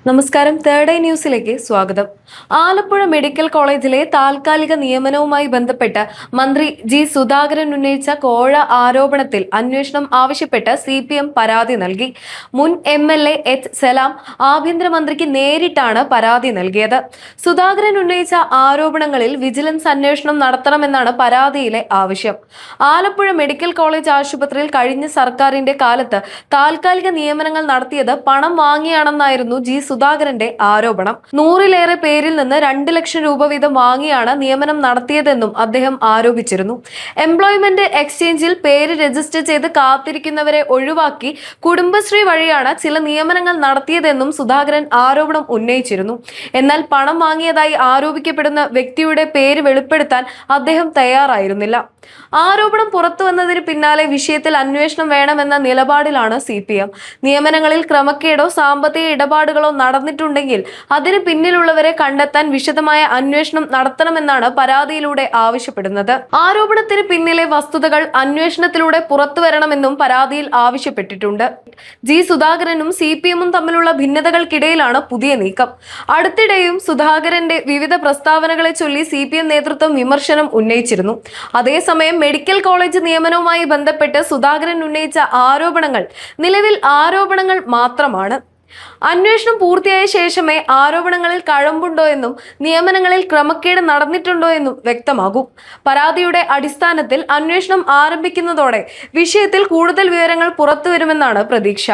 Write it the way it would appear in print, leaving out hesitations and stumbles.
നമസ്കാരം. Third eye ന്യൂസിലേക്ക് സ്വാഗതം. ആലപ്പുഴ മെഡിക്കൽ കോളേജിലെ താൽക്കാലിക നിയമനവുമായി ബന്ധപ്പെട്ട് മന്ത്രി ജി സുധാകരൻ ഉന്നയിച്ച കോഴ ആരോപണത്തിൽ അന്വേഷണം ആവശ്യപ്പെട്ട് CPM പരാതി നൽകി. മുൻ MLA എച്ച് സലാം ആഭ്യന്തരമന്ത്രിക്ക് നേരിട്ടാണ് പരാതി നൽകിയത്. സുധാകരൻ ഉന്നയിച്ച ആരോപണങ്ങളിൽ വിജിലൻസ് അന്വേഷണം നടത്തണമെന്നാണ് പരാതിയിലെ ആവശ്യം. ആലപ്പുഴ മെഡിക്കൽ കോളേജ് ആശുപത്രിയിൽ കഴിഞ്ഞ സർക്കാരിന്റെ കാലത്ത് താൽക്കാലിക നിയമനങ്ങൾ നടത്തിയത് പണം വാങ്ങിയാണെന്നായിരുന്നു ജി സുധാകരന്റെ ആരോപണം. 100-ലേറെ പേരിൽ നിന്ന് 2 ലക്ഷം രൂപ വീതം വാങ്ങിയാണ് നിയമനം നടത്തിയതെന്നും അദ്ദേഹം ആരോപിച്ചിരുന്നു. എംപ്ലോയ്മെന്റ് എക്സ്ചേഞ്ചിൽ പേര് രജിസ്റ്റർ ചെയ്ത് കാത്തിരിക്കുന്നവരെ ഒഴിവാക്കി കുടുംബശ്രീ വഴിയാണ് ചില നിയമനങ്ങൾ നടത്തിയതെന്നും സുധാകരൻ ആരോപണം ഉന്നയിച്ചിരുന്നു. എന്നാൽ പണം വാങ്ങിയതായി ആരോപിക്കപ്പെടുന്ന വ്യക്തിയുടെ പേര് വെളിപ്പെടുത്താൻ അദ്ദേഹം തയ്യാറായിരുന്നില്ല. ആരോപണം പുറത്തു വന്നതിന് പിന്നാലെ വിഷയത്തിൽ അന്വേഷണം വേണമെന്ന നിലപാടിലാണ് CPM. നിയമനങ്ങളിൽ ക്രമക്കേടോ സാമ്പത്തിക ഇടപാടുകളോ നടന്നിട്ടുണ്ടെങ്കിൽ അതിന് പിന്നിലുള്ളവരെ കണ്ടെത്താൻ വിശദമായ അന്വേഷണം നടത്തണമെന്നാണ് പരാതിയിലൂടെ ആവശ്യപ്പെടുന്നത്. ആരോപണത്തിന് പിന്നിലെ വസ്തുതകൾ അന്വേഷണത്തിലൂടെ പുറത്തു വരണമെന്നും പരാതിയിൽ ആവശ്യപ്പെട്ടിട്ടുണ്ട്. ജി സുധാകരനും CPM-ഉം തമ്മിലുള്ള ഭിന്നതകൾക്കിടയിലാണ് പുതിയ നീക്കം. അടുത്തിടെയും സുധാകരന്റെ വിവിധ പ്രസ്താവനകളെ ചൊല്ലി CPM നേതൃത്വം വിമർശനം ഉന്നയിച്ചിരുന്നു. അതേസമയം മെഡിക്കൽ കോളേജ് നിയമനവുമായി ബന്ധപ്പെട്ട് സുധാകരൻ ഉന്നയിച്ച ആരോപണങ്ങൾ നിലവിൽ ആരോപണങ്ങൾ മാത്രമാണ്. അന്വേഷണം പൂർത്തിയായ ശേഷമേ ആരോപണങ്ങളിൽ കഴമ്പുണ്ടോ എന്നും നിയമനങ്ങളിൽ ക്രമക്കേട് നടന്നിട്ടുണ്ടോ എന്നും വ്യക്തമാകൂ. പരാതിയുടെ അടിസ്ഥാനത്തിൽ അന്വേഷണം ആരംഭിക്കുന്നതോടെ വിഷയത്തിൽ കൂടുതൽ വിവരങ്ങൾ പുറത്തുവരുമെന്നാണ് പ്രതീക്ഷ.